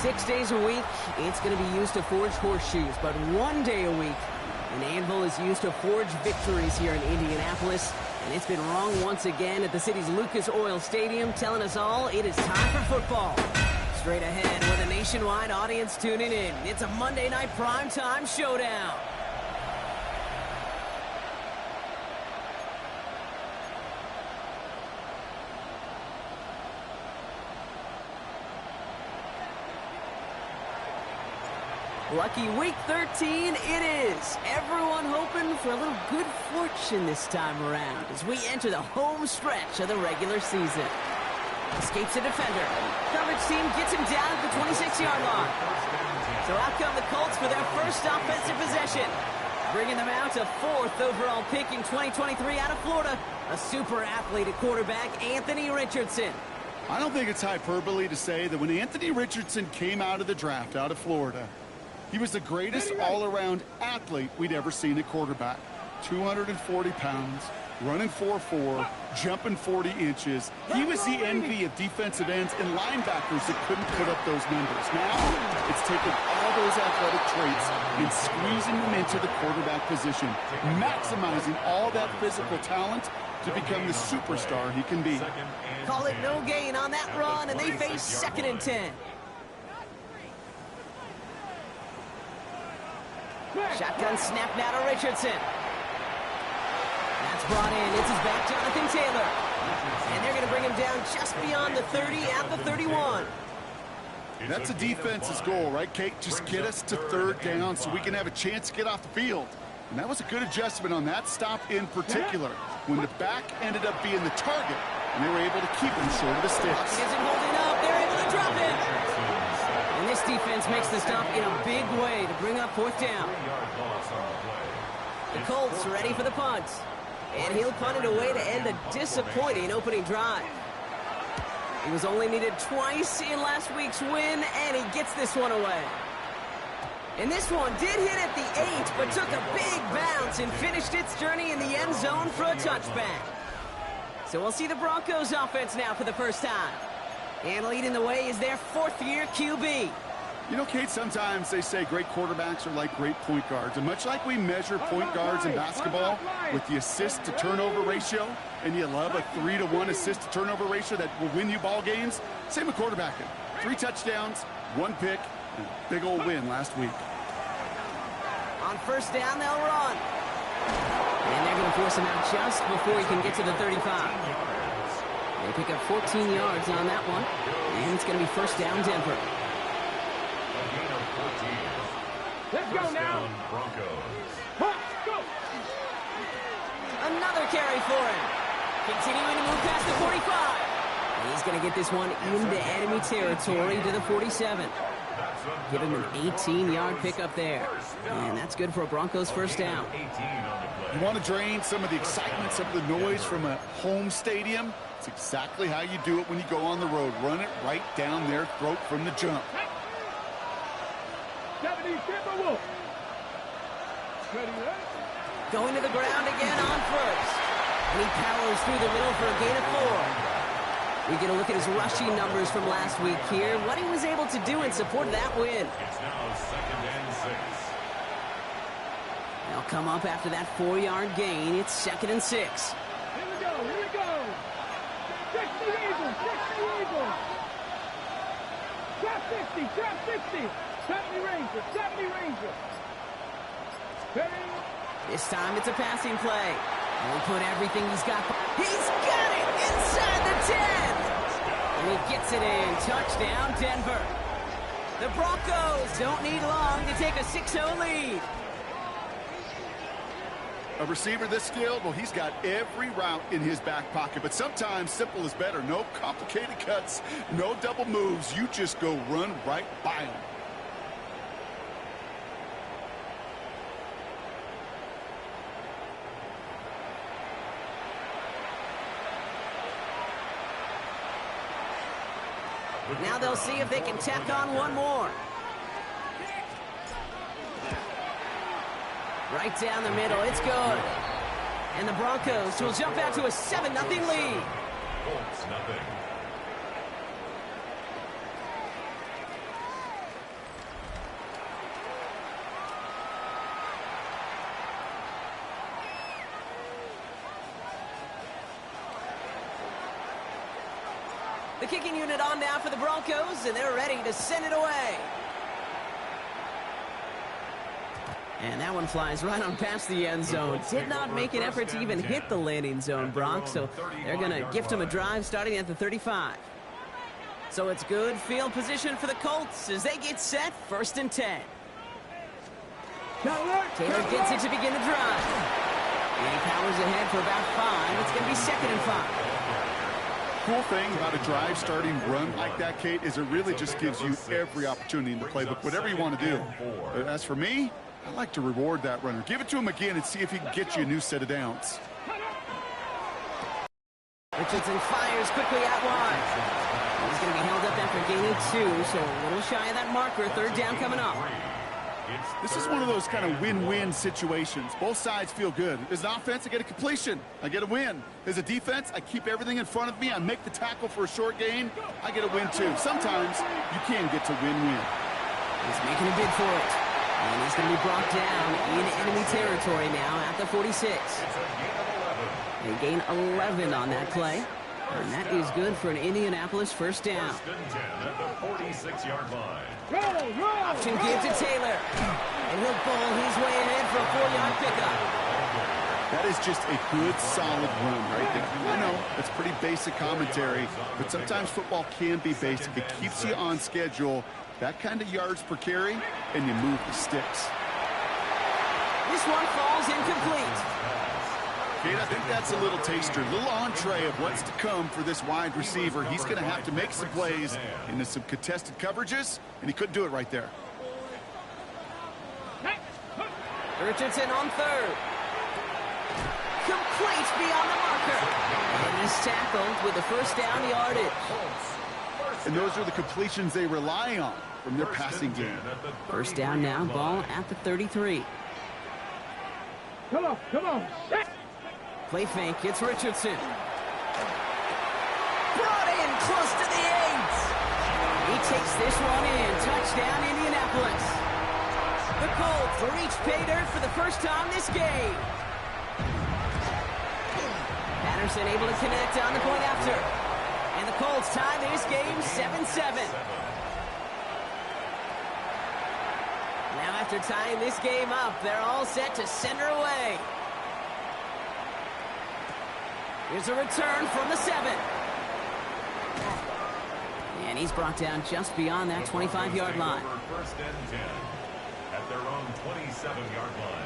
6 days a week, it's going to be used to forge horseshoes, but 1 day a week, an anvil is used to forge victories here in Indianapolis. And it's been wrong once again at the city's Lucas Oil Stadium, telling us all it is time for football. Straight ahead with a nationwide audience tuning in. It's a Monday night primetime showdown. Lucky week 13 it is. Everyone hoping for a little good fortune this time around as we enter the home stretch of the regular season. Escapes a defender. Coverage team gets him down at the 26-yard line. So out come the Colts for their first offensive possession. Bringing them out to 4th overall pick in 2023 out of Florida. A super athlete at quarterback, Anthony Richardson. I don't think it's hyperbole to say that when Anthony Richardson came out of the draft out of Florida, he was the greatest all-around athlete we'd ever seen at quarterback. 240 pounds, running 4.4, jumping 40 inches. He was the envy of defensive ends and linebackers that couldn't put up those numbers. Now, it's taken all those athletic traits and squeezing them into the quarterback position, maximizing all that physical talent to become the superstar he can be. Call it no gain on that run, and they face 2nd and 10. Shotgun snap now to Richardson. That's brought in. It's his back, Jonathan Taylor. And they're going to bring him down just beyond the 30 at the 31. That's a defense's goal, right, Kate? Just get us to 3rd down so we can have a chance to get off the field. And that was a good adjustment on that stop in particular, when the back ended up being the target, and they were able to keep him short of the sticks. He isn't holding up. They're able to drop it. And this defense makes the stop in a big way to bring up 4th down. The Colts ready for the punt. And he'll punt it away to end a disappointing opening drive. He was only needed twice in last week's win, and he gets this one away. And this one did hit at the 8, but took a big bounce and finished its journey in the end zone for a touchback. So we'll see the Broncos offense now for the first time. And leading the way is their 4th-year QB. You know, Kate, sometimes they say great quarterbacks are like great point guards. And much like we measure point guards in basketball with the assist-to-turnover ratio, and you love a 3-to-1 assist-to-turnover ratio that will win you ball games, same with quarterbacking. 3 touchdowns, 1 pick, and a big old win last week. On 1st down, they'll run. And they're going to force him out just before he can get to the 35. They pick up 14 yards on that one. And it's going to be 1st down, Denver. Let's go now. Go. Another carry for him. Continuing to move past the 45. And he's going to get this one into enemy territory to the 47. Give him an 18-yard pickup there. And that's good for a Broncos 1st down. You want to drain some of the excitement, some of the noise from a home stadium? It's exactly how you do it when you go on the road. Run it right down their throat from the jump. Going to the ground again on 1st. And he powers through the middle for a gain of 4. We get a look at his rushing numbers from last week here. What he was able to do in support of that win. It's now 2nd and 6. They'll come up after that 4-yard gain. It's 2nd and 6. Here we go. 60 Eagles. Trap 50. 70 Rangers. This time it's a passing play. And he'll put everything he's got. He's got it inside the 10. And he gets it in. Touchdown, Denver. The Broncos don't need long to take a 6-0 lead. A receiver this skilled, well, he's got every route in his back pocket. But sometimes simple is better. No complicated cuts, no double moves. You just go run right by him. Now they'll see if they can tack on one more. Right down the middle, it's good. And the Broncos will jump out to a 7-0 lead. Colts, nothing. The kicking unit on now for the Broncos, and they're ready to send it away. And that one flies right on past the end zone. Did not make an effort to even hit the landing zone, Brock, so they're going to gift him a drive starting at the 35. So it's good field position for the Colts as they get set, 1st and 10. Taylor gets it to begin the drive. And he powers ahead for about 5. It's going to be 2nd and 5. Cool thing about a drive starting run like that, Kate, is it really just gives you every opportunity in the playbook, whatever you want to do. As for me, I like to reward that runner. Give it to him again and see if he can get you a new set of downs. Richardson fires quickly out wide. He's going to be held up after gaining 2, so a little shy of that marker. 3rd down coming up. This is one of those kind of win-win situations. Both sides feel good. As an offense, I get a completion. I get a win. As a defense, I keep everything in front of me. I make the tackle for a short gain. I get a win, too. Sometimes you can get to win-win. He's making a bid for it. And he's going to be brought down in enemy territory now at the 46. They gain 11 on that play. And that is good for an Indianapolis 1st down. 1st and 10 at the 46-yard line. Option give to Taylor. And he'll bowl his way ahead for a 4-yard pickup. That is just a good, solid run right there. I know, it's pretty basic commentary, but sometimes football can be basic. It keeps you on schedule. That kind of yards per carry, and you move the sticks. This one falls incomplete. Kate, I think that's a little taster, a little entree of what's to come for this wide receiver. He's going to have to make some plays into some contested coverages, and he couldn't do it right there. Richardson on 3rd. Complete beyond the marker. And he's tackled with the 1st down yardage. And those are the completions they rely on from their passing game. 1st down now, ball at the 33. Come on. Play fake, it's Richardson. Brought in close to the 8. He takes this one in. Touchdown, Indianapolis. The Colts reach pay dirt for the first time this game. Patterson able to connect on the point after. And the Colts tie this game 7-7. Now after tying this game up, they're all set to send her away. Here's a return from the 7. And he's brought down just beyond that 25-yard line. 1st and 10 at their own 27-yard line.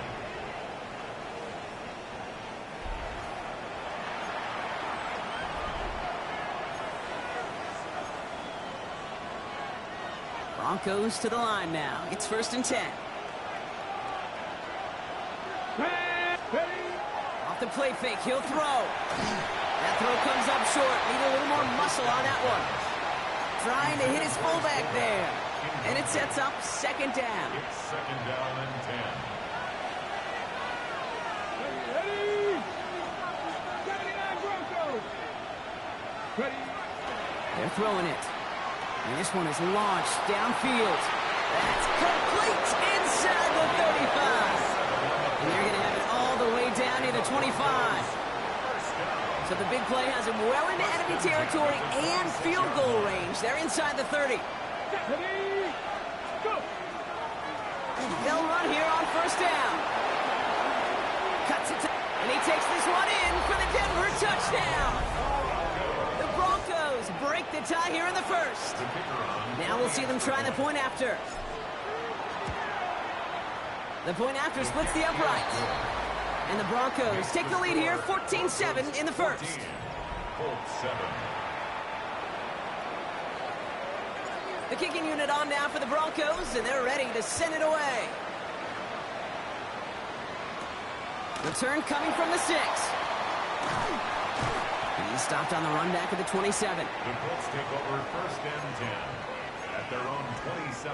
Broncos to the line now. It's 1st and 10. Off the play fake, he'll throw. That throw comes up short. Need a little more muscle on that one. Trying to hit his fullback there. And it sets up 2nd down. It's 2nd down and 10. Ready? 79 Broncos. Ready? They're throwing it. And this one is launched downfield. That's complete inside the 35. And they're going to have it all the way down to the 25. So the big play has him well into enemy territory and field goal range. They're inside the 30. Ready? Go. They'll run here on 1st down. Cuts it, and he takes this one in for the Denver touchdown. The Broncos break the tie here in the 1st. Now we'll see them try the point after. The point after splits the upright. And the Broncos take the lead here, 14-7 in the 1st. Colts 7. The kicking unit on now for the Broncos, and they're ready to send it away. Return coming from the 6. He's stopped on the run back at the 27. The Colts take over 1st and 10 at their own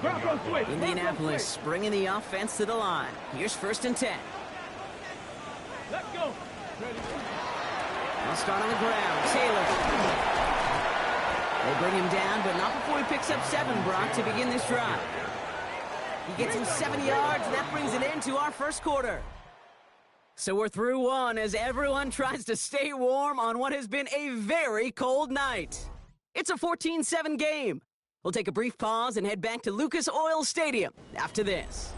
27-yard line. Indianapolis bringing the offense to the line. Here's 1st and 10. Let's go. Ready? They'll start on the ground. Taylor. They bring him down, but not before he picks up 7, Brock, to begin this drive. He gets him 7 yards, and that brings an end to our 1st quarter. So we're through 1 as everyone tries to stay warm on what has been a very cold night. It's a 14-7 game. We'll take a brief pause and head back to Lucas Oil Stadium after this.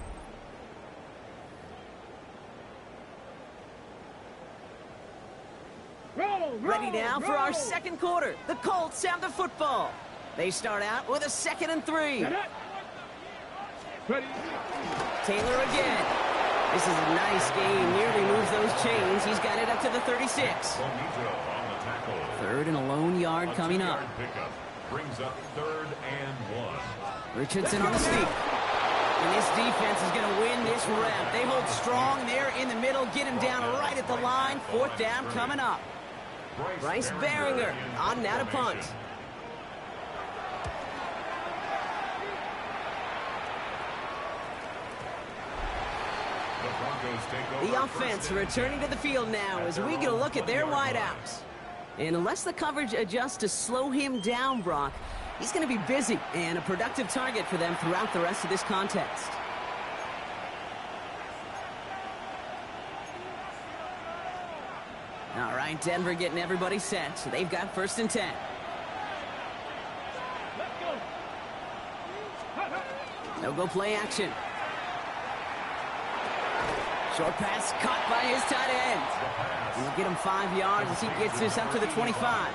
Ready now for our second quarter. The Colts have the football. They start out with a 2nd and 3. Ready. Taylor again. This is a nice game. Nearly moves those chains. He's got it up to the 36. Third and a lone yard coming up. Pickup brings up 3rd and 1. Richardson on the sneak. And this defense is going to win this rep. They hold strong there in the middle. Get him down right at the line. 4th down coming up. Bryce Behringer on now to punt. The offense returning to the field now as we get a look at their wideouts. And unless the coverage adjusts to slow him down, Brock, he's going to be busy and a productive target for them throughout the rest of this contest. All right, Denver getting everybody set. So they've got 1st and 10. No-go play action. Short pass caught by his tight end. He'll get him 5 yards as he gets this up to the 25.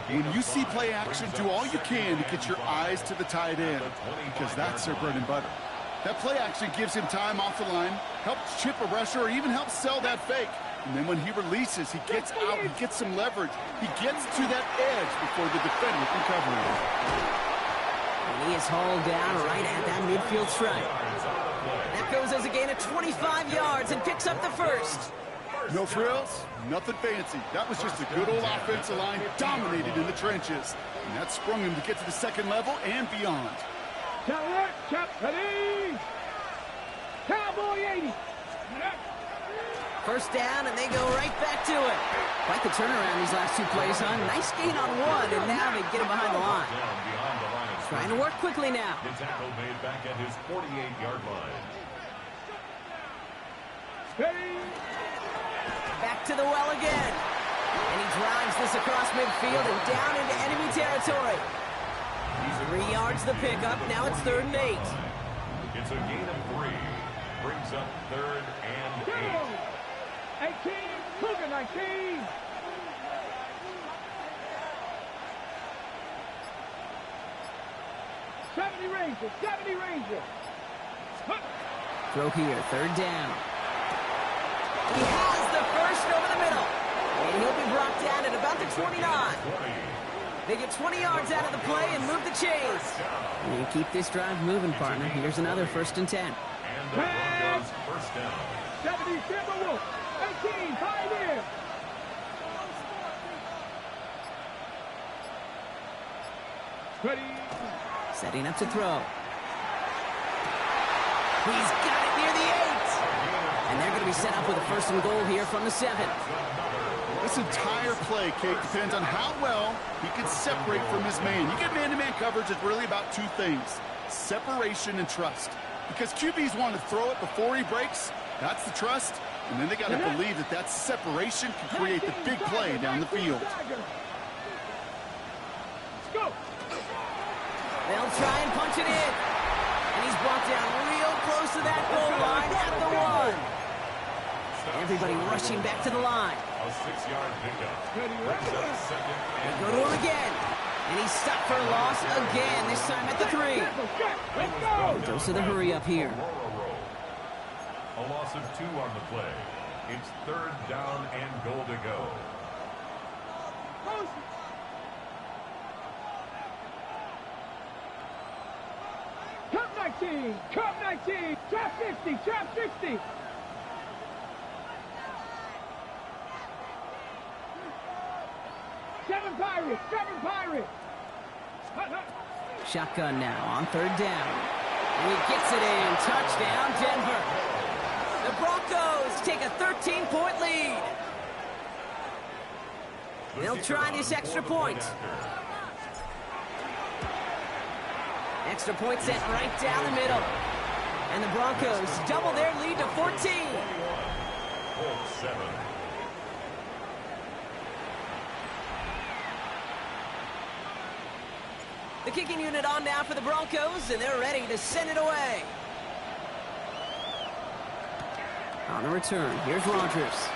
When you see play action, do all you can to get your eyes to the tight end, because that's their bread and butter. That play action gives him time off the line, helps chip a rusher, or even helps sell that fake. And then when he releases, he gets out, he gets some leverage. He gets to that edge before the defender can cover him. And he is hauled down right at that midfield stripe. That goes as a gain of 25 yards and picks up the 1st. No frills, nothing fancy. That was just a good old offensive line dominated in the trenches. And that sprung him to get to the 2nd level and beyond. Ready. Cowboy 80. 1st down, and they go right back to it. Quite the turnaround these last 2 plays, huh? Nice gain on 1, and now they get him behind the line. Trying to work quickly now. The tackle made back at his 48-yard line. Ready. Back to the well again. And he drives this across midfield and down into enemy territory. 3 yards the pickup. Now it's 3rd and 8. It's a gain of 3. Brings up 3rd and 8. 18, Cougar 19. '70 Ranger. Throw here, 3rd down. He has the 1st over the middle. And he'll be brought down at about the 29. They get 20 yards out of the play and move the chains. And keep this drive moving, partner. Here's another 1st and 10. And the Broncos 1st down. 70 Timberwolf. 18, Pioneer. Ready. Setting up to throw. He's got it near the 8. And they're going to be set up with a 1st and goal here from the 7. This entire play, Kate, depends on how well he can separate from his man. You get man-to-man coverage, it's really about 2 things: separation and trust. Because QBs want to throw it before he breaks. That's the trust. And then they got to believe that that separation can create the big play down the field. Let's go. They'll try and punch it in. And he's brought down real close to that goal line at the 1. Everybody rushing back to the line. A 6-yard pickup. Brings up 2nd They and go to him again. And he's stopped for a loss again, this time at the 3. Let's go. Goes to the hurry up here. A loss of 2 on the play. It's 3rd down and goal to go. Cup 19, trap 50, trap 60. Seven Pirates. Shotgun now on 3rd down. And he gets it in. Touchdown, Denver. The Broncos take a 13-point lead. They'll try this extra point. Extra point set right down the middle. And the Broncos double their lead to 14. 7. The kicking unit on now for the Broncos, and they're ready to send it away. On the return, here's Rodgers.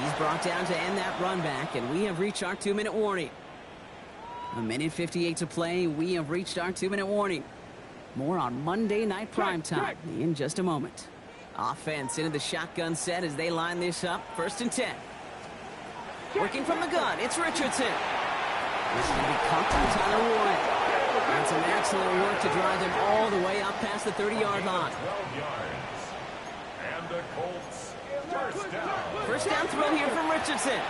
He's brought down to end that run back, and we have reached our 2-minute warning. 1:58 to play. We have reached our 2-minute warning. More on Monday Night Primetime in just a moment. Offense into the shotgun set as they line this up. 1st and 10. Working from the gun, it's Richardson. This is going to be caught by Tyler Warren. And some excellent work to drive them all the way up past the 30-yard line. 12 yards. And the Colts, first down. First down throw here from Richardson.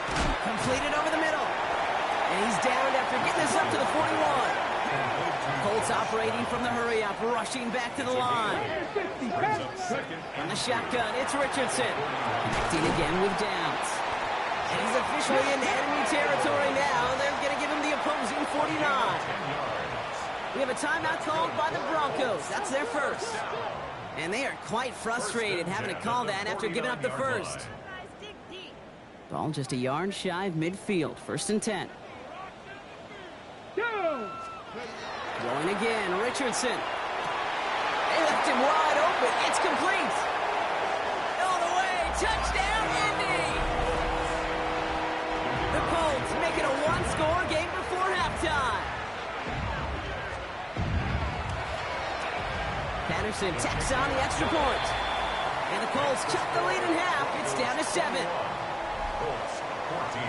Completed over the middle. And he's downed after getting this up to the 41. Colts operating from the hurry-up, rushing back to the line. From the shotgun, it's Richardson. Connecting again with Downs. And he's officially in enemy territory now. They're going to give him the opposing 49. We have a timeout called by the Broncos. That's their first. And they are quite frustrated having to call that after giving up the first. Ball just a yard shy of midfield. 1st and 10. Going again, Richardson. They left him wide open. It's complete. All the way. Touchdown, Indy. The Colts make it a one-score game before halftime. Patterson tacks on the extra point. And the Colts cut the lead in half. It's down to 7. Colts 14.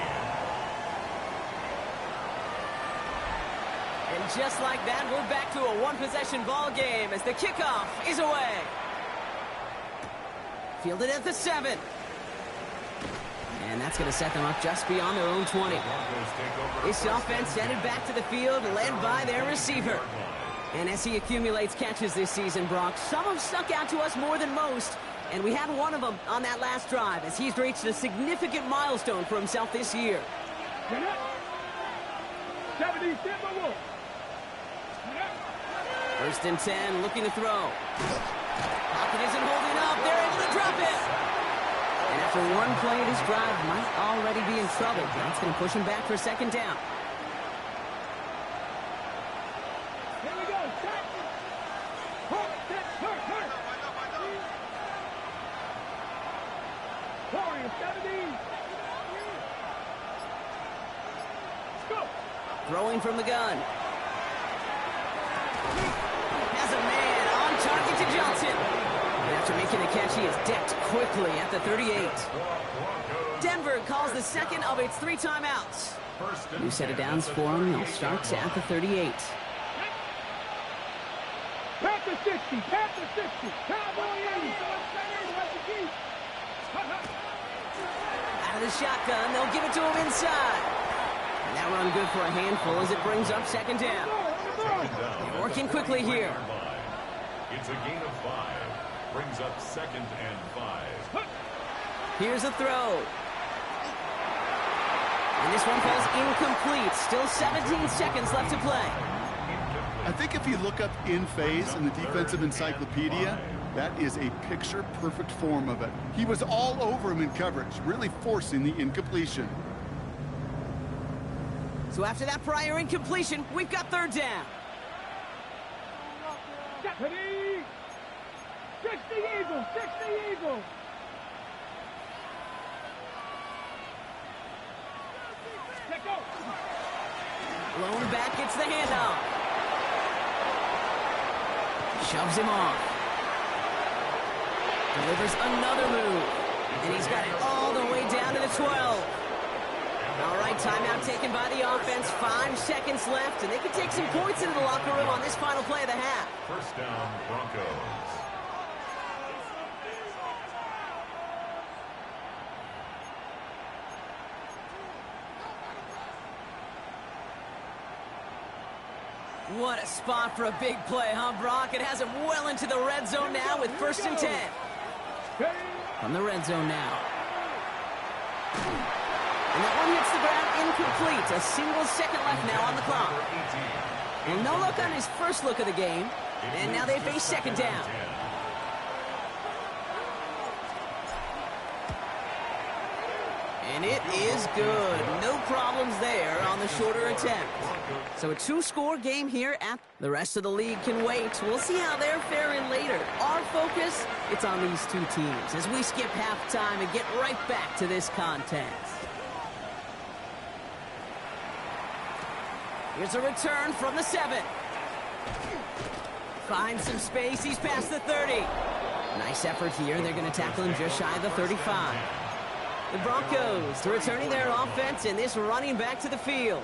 And just like that, we're back to a one-possession ball game as the kickoff is away. Fielded at the 7. And that's going to set them up just beyond their own 20. This offense headed back to the field, led by their receiver. And as he accumulates catches this season, Brock, some have stuck out to us more than most. And we had one of them on that last drive as he's reached a significant milestone for himself this year. 70 Timberwolves. 1st and 10, looking to throw. Pocket isn't holding up. They're able to drop it. And after one play, this drive might already be in trouble. That's going to push him back for 2nd down. Here we go. Set. Hurt. Warriors 70. Go. Throwing from the gun. Has a man on target to Johnson. And after making the catch, he is decked quickly at the 38. Denver calls the second of its 3 timeouts. New set of downs for him. They'll start at the 38. Panther 60. Panther 60. Cowboy 80. Out of the shotgun, they'll give it to him inside. And that run good for a handful as it brings up 2nd down. They're working quickly here. It's a gain of 5. Brings up 2nd and 5. Here's a throw. And this one falls incomplete. Still 17 seconds left to play. I think if you look up in phase in the defensive encyclopedia, that is a picture-perfect form of it. He was all over him in coverage, really forcing the incompletion. So after that prior incompletion, we've got 3rd down. 60 Eagles. 60 Eagles. Let go. Blown back, gets the handoff. Shoves him off. Delivers another move. And he's got it all the way down to the 12. All right, timeout taken by the offense. 5 seconds left, and they can take some points into the locker room on this final play of the half. First down, Broncos. What a spot for a big play, huh, Brock? It has him well into the red zone now with 1st and 10. From the red zone now. And that one hits the ground incomplete. A single second left now on the clock. And no look on his first look of the game. And now they face 2nd down. And And it is good. No problems there on the shorter attempt. So a two-score game here. The rest of the league can wait. We'll see how they're faring later. Our focus, it's on these two teams as we skip halftime and get right back to this contest. Here's a return from the 7. Finds some space. He's past the 30. Nice effort here. They're going to tackle him just shy of the 35. The Broncos returning their offense and this running back to the field.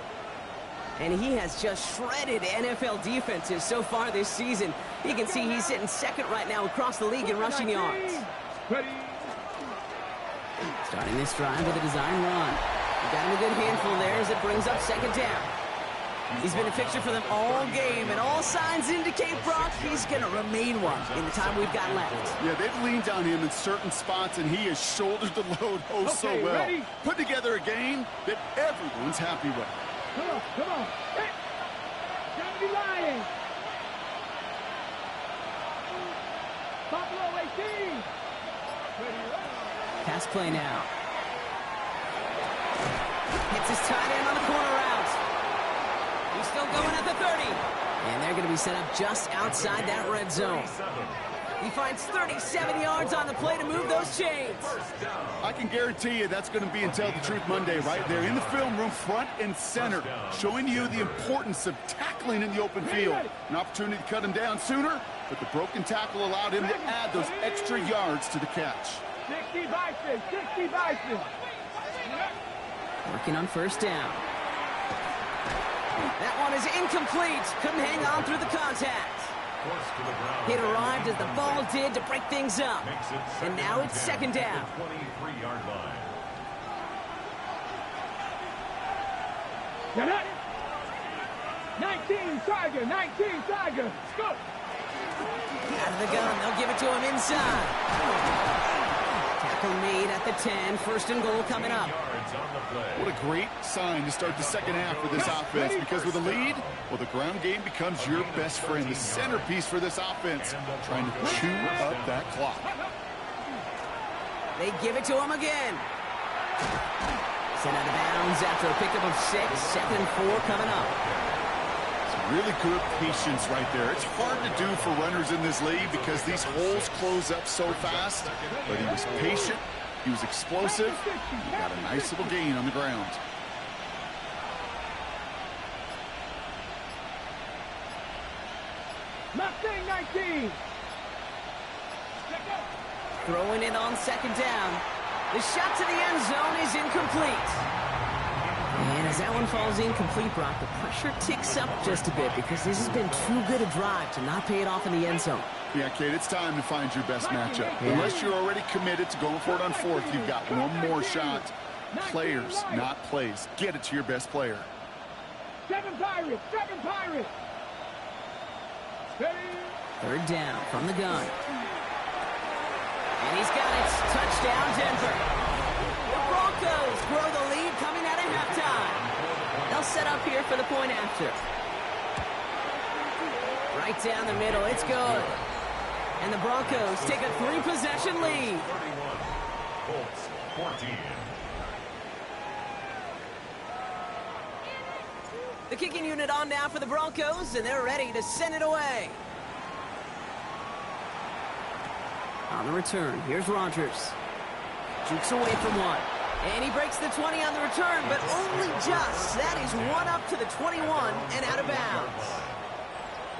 And he has just shredded NFL defenses so far this season. You can see he's sitting second right now across the league in rushing yards. Starting this drive with a design run. He got him a good handful there as it brings up second down. He's been a fixture for them all game, and all signs indicate, Brock, he's going to remain one in the time we've got left. Yeah, they've leaned on him in certain spots, and he has shouldered the load so well. Ready? Put together a game that everyone's happy with. Come on. Hey. Gotta be lying. Buffalo 18. Pass play now. Hits his tight end on the corner route. He's still going at the 30. And they're going to be set up just outside that red zone. He finds 37 yards on the play to move those chains. I can guarantee you that's going to be in Tell the Truth Monday right there in the film room, front and center, showing you the importance of tackling in the open field. An opportunity to cut him down sooner, but the broken tackle allowed him to add those extra yards to the catch. 60 Bison. Working on first down. That one is incomplete. Couldn't hang on through the contact. It arrived as the ball did to break things up. And now it's second down. 23-yard line. Get it. 19 Tiger. Let's go. Out of the gun. They'll give it to him inside. Tackle made at the 10. First and goal coming up. What a great sign to start the second half for this offense, because with a lead, well, the ground game becomes your best friend, the centerpiece for this offense, trying to chew up that clock. They give it to him again. Sent out of bounds after a pickup of 6. Second and 4 coming up. Some really good patience right there. It's hard to do for runners in this league because these holes close up so fast, but he was patient. He was explosive. He got a nice little gain on the ground. Mustang 19. Throwing it on second down. The shot to the end zone is incomplete. And as that one falls incomplete, Brock, the pressure ticks up just a bit because this has been too good a drive to not pay it off in the end zone. Yeah, Kate, it's time to find your best matchup. Unless you're already committed to going for it on fourth, you've got one more shot. Players, not plays. Get it to your best player. 7 Pirates. Ready? Third down from the gun. And he's got it. Touchdown, Denver. The Broncos grow the lead coming out of halftime. They'll set up here for the point after. Right down the middle. It's good. And the Broncos take a 3-possession lead. 31. Colts 14. The kicking unit on now for the Broncos, and they're ready to send it away. On the return, here's Rodgers. Jukes away from one. And he breaks the 20 on the return, but only just. That is one up to the 21 and out of bounds.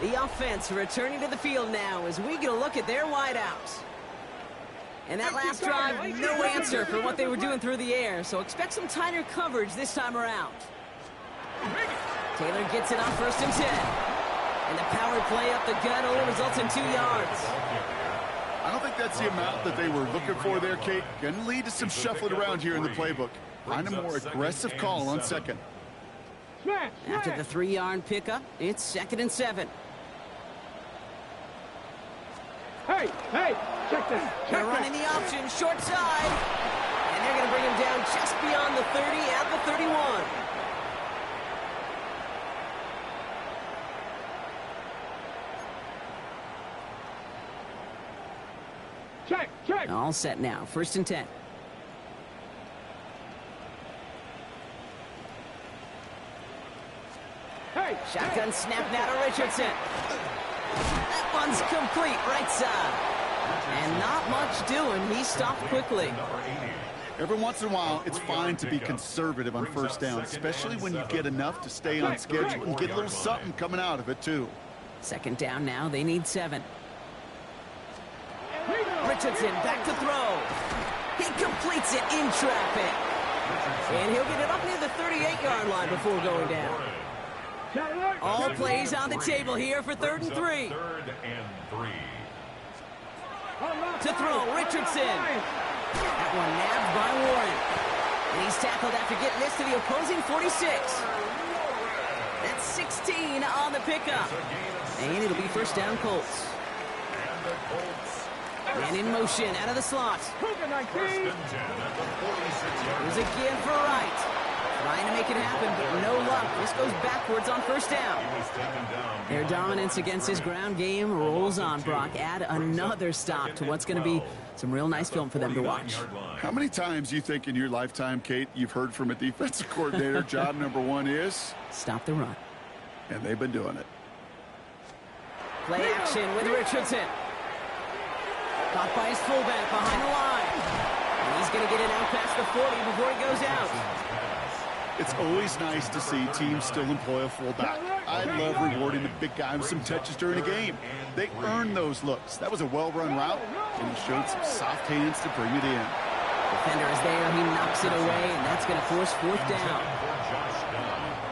The offense returning to the field now as we get a look at their wideouts. And that last drive, no answer for what they were doing through the air, so expect some tighter coverage this time around. Taylor gets it on first and 10. And the power play up the gut only results in 2 yards. I don't think that's the amount that they were looking for there, Kate. Going to lead to some shuffling around here in the playbook. Find a more aggressive call on second. After the 3-yard pickup, it's second and 7. Hey, check this. They're running the option, short side. And they're going to bring him down just beyond the 30 at the 31. Check. All set now, first and 10. Shotgun snap now to Richardson. That one's complete, right side. And not much doing. He stopped quickly. Every once in a while, it's fine to be conservative on first down, especially when you get enough to stay on schedule and get a little something coming out of it, too. Second down now. They need 7. Richardson back to throw. He completes it in traffic. And he'll get it up near the 38-yard line before going down. All plays on the table here for 3rd and 3. 3rd and 3. To throw, Richardson. That one nabbed by Warren. And he's tackled after getting this to the opposing 46. That's 16 on the pickup. And it'll be first down Colts. And the Colts. And in motion out of the slot. First and 10 at the 46-yard Here's again for Wright. Trying to make it happen, but no luck. This goes backwards on first down. Their dominance against his ground game rolls on, Brock. Add another stop to what's going to be some real nice film for them to watch. How many times you think in your lifetime, Kate, you've heard from a defensive coordinator, job number 1 is? Stop the run. And they've been doing it. Play action with Richardson. Caught by his fullback behind the line. And he's going to get it out past the 40 before he goes out. It's always nice to see teams still employ a fullback. I love rewarding the big guy with some touches during a game. They earn those looks. That was a well-run route, and he showed some soft hands to bring it in. Defender is there. He knocks it away, and that's going to force 4th down.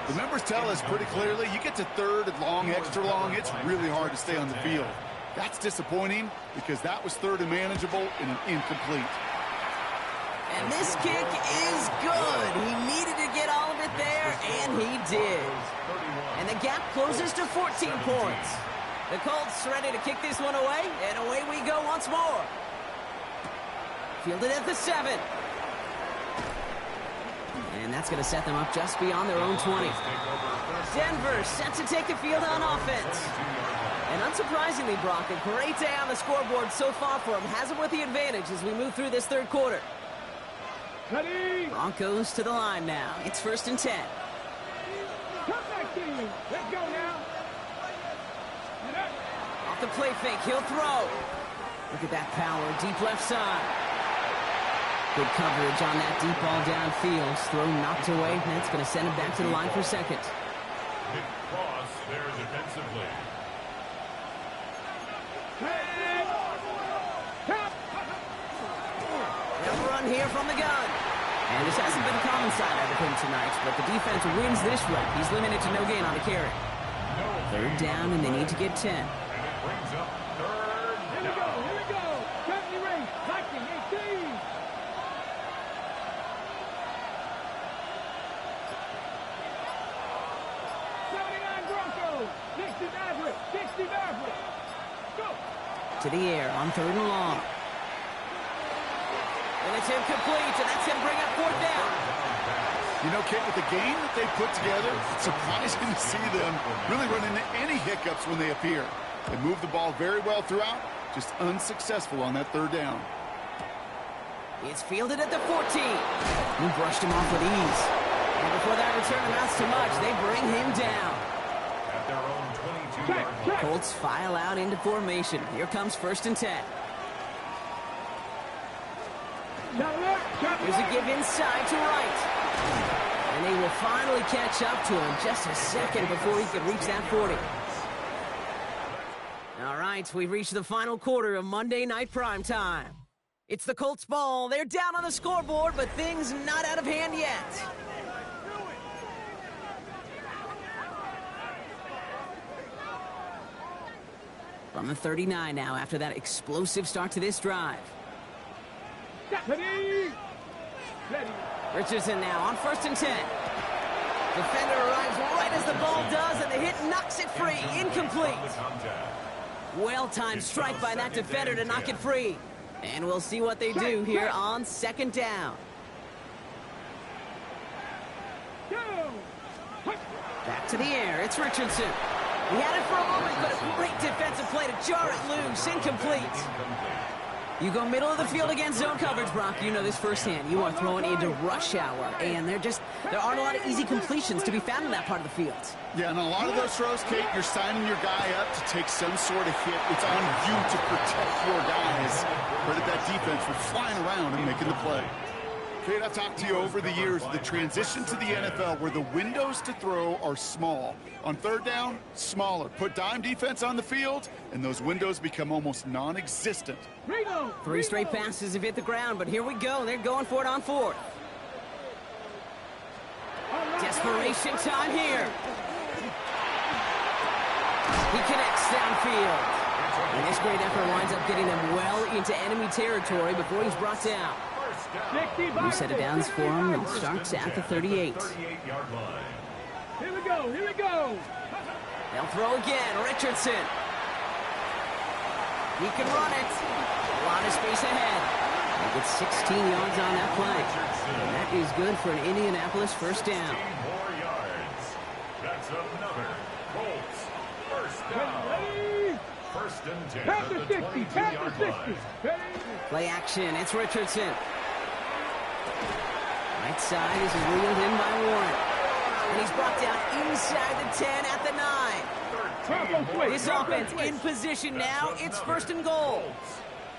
The numbers tell us pretty clearly, you get to 3rd and long, extra long, it's really hard to stay on the field. That's disappointing because that was 3rd and manageable and an incomplete. And this kick is good. He needed to get all of it there, and he did. And the gap closes to 14 points. The Colts ready to kick this one away, and away we go once more. Fielded at the 7. And that's going to set them up just beyond their own 20. Denver set to take the field on offense. And unsurprisingly, Brock, a great day on the scoreboard so far for him. Has him with the advantage as we move through this 3rd quarter. Broncos to the line now. It's 1st and 10. Let's go now. Off the play fake, he'll throw. Look at that power, deep left side. Good coverage on that deep ball downfield. Throw knocked away, and that's going to send him back to the line for 2nd. Big cross there defensively. They'll run here from the gun. And this hasn't been a common side out of him tonight, but the defense wins this rep. He's limited to no gain on the carry. 3rd down, and they need to get 10. And it brings up 3rd Here we go, here we go. Company race, Viking 18. Broncos, 60 Maverick, 60 Maverick. Go. To the air on 3rd and long. And it's incomplete, and that's going to bring up 4th down. You know, Kate, with the game that they put together, it's surprising to see them really run into any hiccups when they appear. They move the ball very well throughout, just unsuccessful on that 3rd down. It's fielded at the 14. He brushed him off with ease. And before that return amounts to much, they bring him down. at their own 22-yard line. Colts file out into formation. Here comes 1st and 10. Here's a give inside to Wright. And they will finally catch up to him just a second before he could reach that 40. All right, we've reached the final quarter of Monday Night Primetime. It's the Colts ball. They're down on the scoreboard, but things not out of hand yet. From the 39 now after that explosive start to this drive. Richardson now on 1st and 10. Defender arrives right as the ball does, and the hit knocks it free. Incomplete. Well-timed strike by that defender to knock it free. And we'll see what they do here on 2nd down. Back to the air. It's Richardson. He had it for a moment, but a great defensive play to jar it loose. Incomplete. You go middle of the field against zone coverage, Brock. You know this firsthand. You are throwing into rush hour, and there aren't a lot of easy completions to be found in that part of the field. Yeah, and a lot of those throws, Kate, you're signing your guy up to take some sort of hit. It's on you to protect your guys, or that defense was flying around and making the play. Kate, I've talked to you over the years, the transition to the NFL where the windows to throw are small. On third down, smaller. Put dime defense on the field, and those windows become almost non-existent. Three straight passes have hit the ground, but here we go. They're going for it on fourth. Desperation time here. He connects downfield. And this great effort winds up getting them well into enemy territory before he's brought down. New set of downs for him and starts at the 38. Here we go, here we go. They'll throw again, Richardson. He can run it. A lot of space ahead. He gets 16 yards on that play. And that is good for an Indianapolis first down. More yards. That's another Colts first down. First and 10 Past the at the 60, past the 22-yard 60. line. Play action, it's Richardson. Right side is wheeled in by Warren. And he's brought down inside the 10 at the 9. This offense in position now. It's first and goal.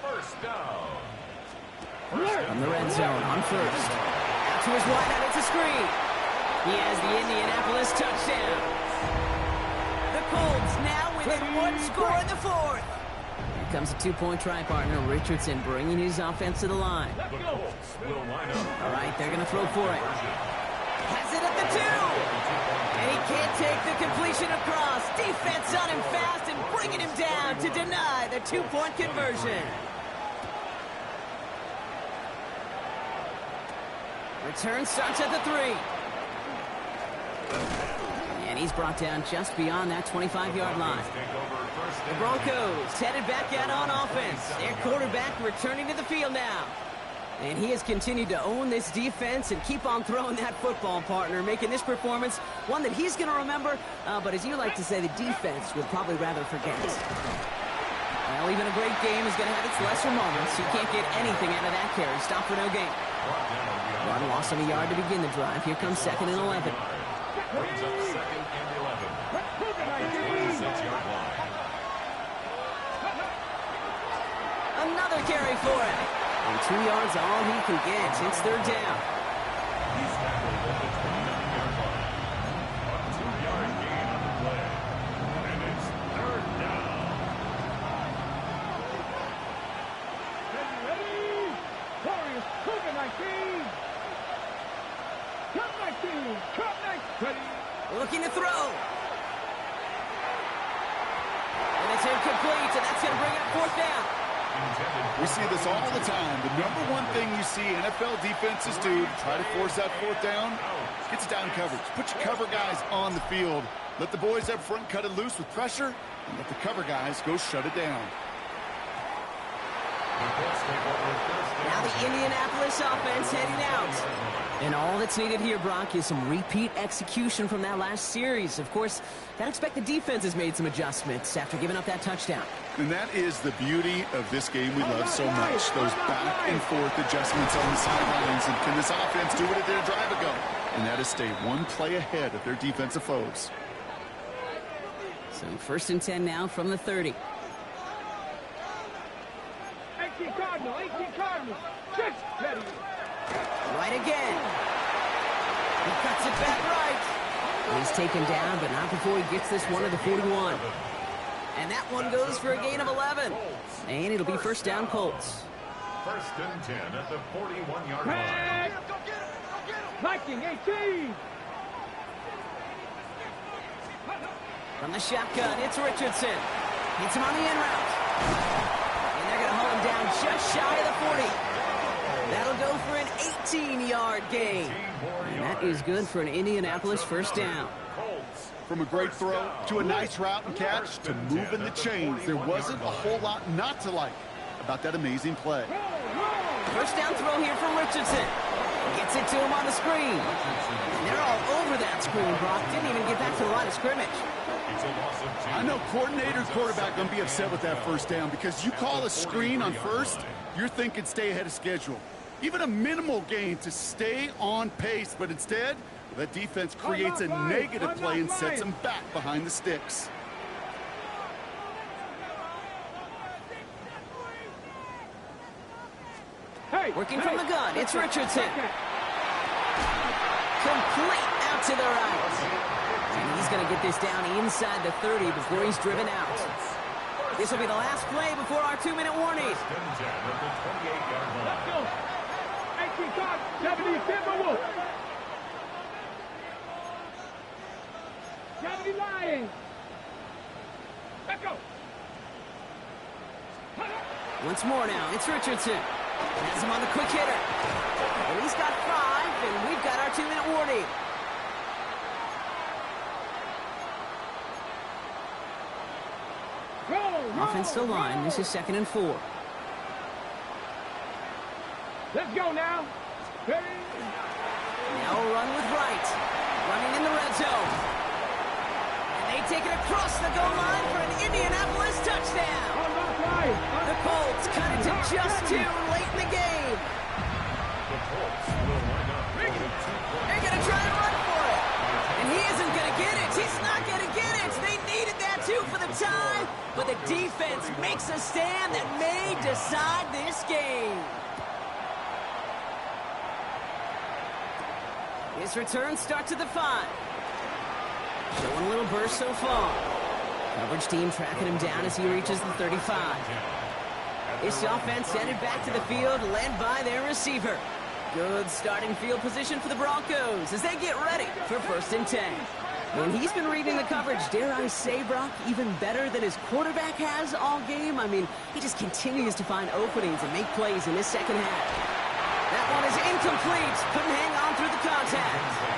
First down. From the red zone on first. Out to his wideout, it's a screen. He has the Indianapolis touchdown. The Colts now within one score in the fourth. Here comes a two-point try partner, Richardson, bringing his offense to the line. The Colts will line up. All right, they're going to throw for it. Has it at the 2. And he can't take the completion across. Defense on him fast and bringing him down to deny the two-point conversion. Return starts at the 3. And he's brought down just beyond that 25-yard line. The Broncos headed back out on offense. Their quarterback returning to the field now. And he has continued to own this defense and keep on throwing that football, partner, making this performance one that he's going to remember, but as you like to say, the defense would probably rather forget. Well, even a great game is going to have its lesser moments. You can't get anything out of that carry. Stop for no gain. One loss of a yard to begin the drive. Here comes second and 11. Brings up second and 11. 26-yard line. Another carry for him. And 2 yards all he can get. It's third down. He's tackled at the 29-yard line. A 2-yard gain on the play. And it's third down. Ready? Warriors, Cougar 19. Cup 19. Cup 19. Ready? Looking to throw. And it's incomplete, and that's going to bring up fourth down. We see this all the time. The number one thing you see NFL defenses do to try to force that fourth down, gets down coverage. Put your cover guys on the field. Let the boys up front cut it loose with pressure, and let the cover guys go shut it down. Now the Indianapolis offense heading out. And all that's needed here, Brock, is some repeat execution from that last series. Of course, I expect the defense has made some adjustments after giving up that touchdown. And that is the beauty of this game we love so much. Those back and forth adjustments on the sidelines. And can this offense do what it did a drive ago? And that is stay one play ahead of their defensive foes. So first and 10 now from the 30. 18 Cardinal, 18 Cardinal. 6. Ready? Right again. He cuts it back right. He's taken down, but not before he gets this one to the 41. And that one goes for a gain of 11. And it'll be first down Colts. First and 10 at the 41-yard line. Viking 18. From the shotgun, it's Richardson. Hits him on the in route. And they're going to hold him down just shy of the 40. That'll go for an 18-yard gain. And that is good for an Indianapolis first down. From a great throw to a nice route and catch to moving the chains, there wasn't a whole lot not to like about that amazing play. First down throw here from Richardson. Gets it to him on the screen. And they're all over that screen, Brock. Didn't even get back to the line of scrimmage. It's a loss of 2. I know coordinator and quarterback going to be upset with that first down because you call a screen on first, you're thinking stay ahead of schedule. Even a minimal gain to stay on pace, but instead, that defense creates a negative play and sets them back behind the sticks. Working from the gun, it's Richardson. Complete out to the right. And he's going to get this down inside the 30 before he's driven out. This will be the last play before our 2-minute warning. First and 10 at the 28-yard line. Let's go. 18 guard, 70 Timberwolves. 70 Lions. Let's go. Once more now, it's Richardson. Has him on the quick hitter. Well, he's got 5, and we've got our 2-minute warning. Offensive line, this is 2nd and 4. Let's go now. Now a run with Wright. Running in the red zone. And they take it across the goal line for an Indianapolis touchdown. The Colts cut it to just 2 late in the game. The Colts will line up with 2 points. They're going to try and run for it. And he isn't going to get it. He's not going to get it. They needed that too for the tie. But the defense makes a stand that may decide this game. His return starts at the 5. Showing a little burst so far. Coverage team tracking him down as he reaches the 35. This offense headed back to the field, led by their receiver. Good starting field position for the Broncos as they get ready for 1st and 10. And he's been reading the coverage, dare I say, Brock, even better than his quarterback has all game. I mean, he just continues to find openings and make plays in this second half. That one is incomplete. Couldn't hang on through the contact.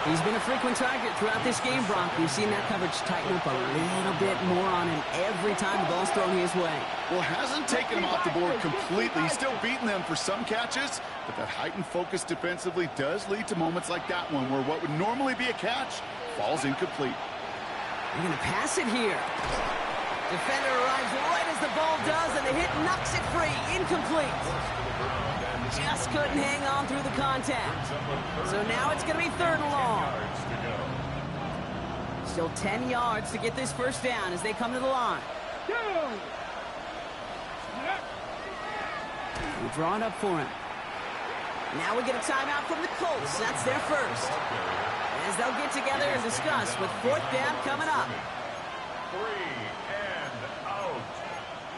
He's been a frequent target throughout this game, Brock. We've seen that coverage tighten up a little bit more on him every time the ball's thrown his way. Well, hasn't taken him off the board completely. He's still beating them for some catches, but that heightened focus defensively does lead to moments like that one where what would normally be a catch falls incomplete. They're going to pass it here. Defender arrives right as the ball does, and the hit knocks it free. Incomplete. Just couldn't hang on through the contact. So now it's going to be 3rd and long. Still 10 yards to get this first down as they come to the line. We draw it up for him. Now we get a timeout from the Colts. That's their first. As they'll get together and discuss with 4th down coming up. 3 and out.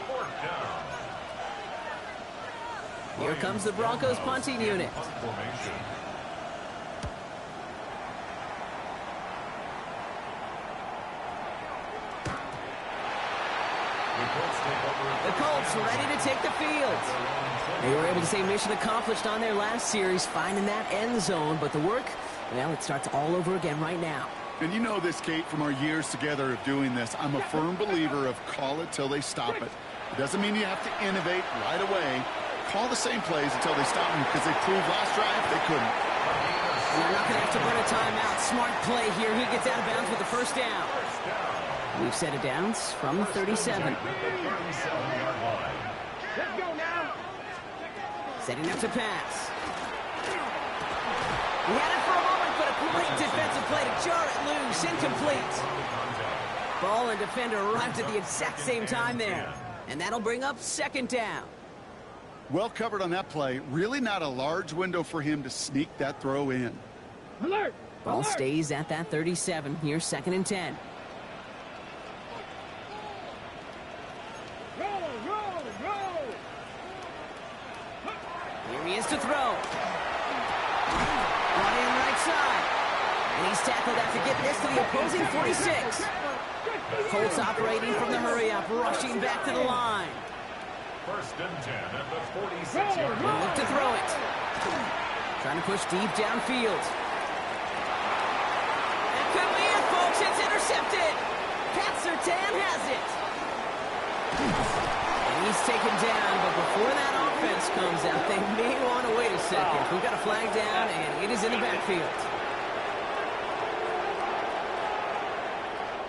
4th down. Here comes the Broncos punting unit. Formation. The Colts ready to take the field. They were able to say mission accomplished on their last series, finding that end zone. But the work, well, it starts all over again right now. And you know this, Kate, from our years together of doing this. I'm a firm believer of call it till they stop it. It doesn't mean you have to innovate right away. Call the same plays until they stop them because they proved last drive they couldn't. And they're not going to have to burn a timeout. Smart play here. He gets out of bounds with the first down. We've set it down from the 37. Let's go now. Setting up to pass. He had it for a moment, but a great defensive play to jar it loose. Incomplete. Ball and defender arrived at the exact same time there. And that'll bring up 2nd down. Well covered on that play. Really not a large window for him to sneak that throw in. Alert. Ball stays at that 37. Here's 2nd and 10. Roll. Here he is to throw. Brought in right side. And he's tackled after getting this to the opposing 46. Colts operating from the hurry-up, rushing back to the line. 1st and 10 at the 46-yard They'll line. look to throw it. Trying to push deep downfield. That could be it, folks. It's intercepted. Pat Surtain has it. And he's taken down, but before that offense comes out, they may want to wait a second. We've got a flag down, and it is in the backfield.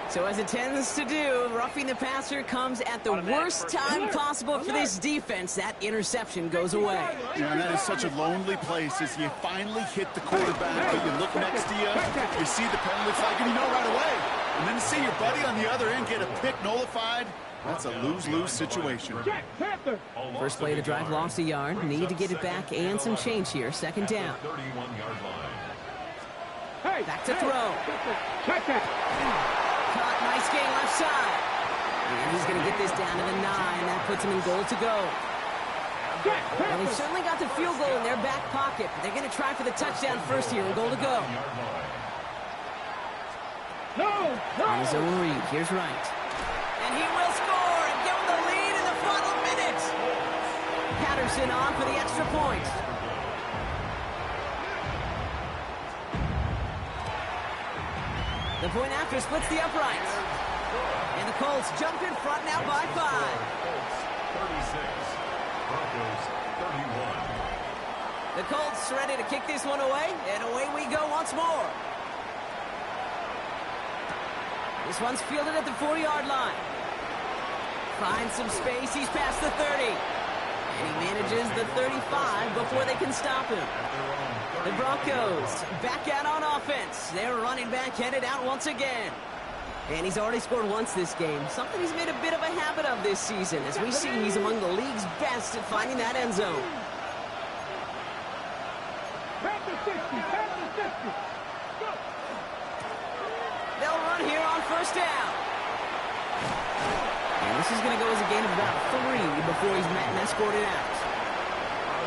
So as it tends to do, roughing the passer comes at the worst time possible for this defense. That interception goes away. Yeah, and that is such a lonely place as you finally hit the quarterback, but you look next to you see the penalty flag, and you know right away. And then to see your buddy on the other end get a pick nullified, that's a lose-lose situation. First play of the drive, lost a yard. Need to get it back and some change here. Second down. 31-yard line. Back to throw. Check that. Caught, nice gain left side. And he's going to get this down to the 9. That puts him in goal to go. Well, they've certainly got the field goal in their back pocket, but they're going to try for the touchdown first here and goal to go. On his own read, here's Wright. And he will score and give him the lead in the final minutes. Patterson on for the extra point. The point after splits the uprights. And the Colts jump in front now by 5. Colts 36, Broncos 31. The Colts ready to kick this one away, and away we go once more. This one's fielded at the 40-yard line. Finds some space, he's past the 30. And he manages the 35 before they can stop him. The Broncos back out on offense. Their running back headed out once again. And he's already scored once this game. Something he's made a bit of a habit of this season. As we see, he's among the league's best at finding that end zone. Back to 60. Back to 60. Go. They'll run here on first down. And this is going to go as a gain of about 3 before he's met and escorted out.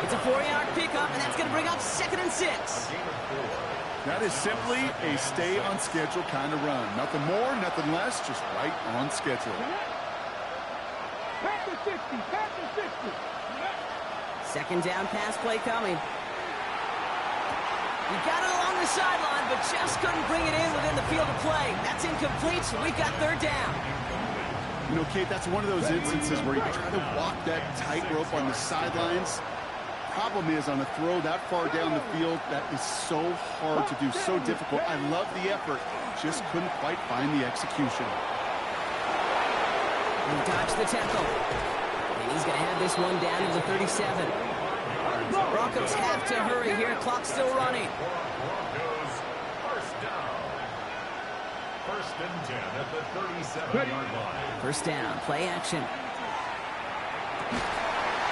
It's a 4-yard pickup, and that's going to bring up 2nd and 6. That is simply a stay-on-schedule kind of run. Nothing more, nothing less, just right on schedule. Back to 60. Back to 60. Second down pass play coming. He got it along the sideline, but just couldn't bring it in within the field of play. That's incomplete, so we've got 3rd down. You know, Kate, that's one of those instances where you try to walk that tightrope on the sidelines. Problem is, on a throw that far down the field, that is so hard to do, so difficult. I love the effort, just couldn't quite find the execution. He dodged the tackle. And he's going to have this one down to the 37. Broncos have to hurry here. Clock's still running. Broncos first down. 1st and 10 at the 37-yard line. First down, play action.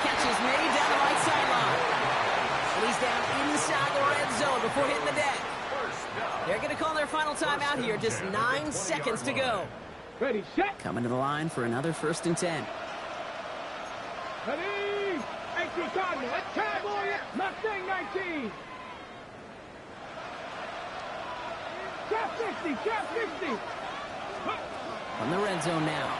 Catch is made down the right sideline. And he's down inside the red zone before hitting the deck. They're going to call their final timeout here. Just 9 seconds to go. Ready, set. Coming to the line for another 1st and 10. Ready. 18 Cardinal. Let's Cowboy. Mustang 19. Cap 60. Cap 60. From the red zone now.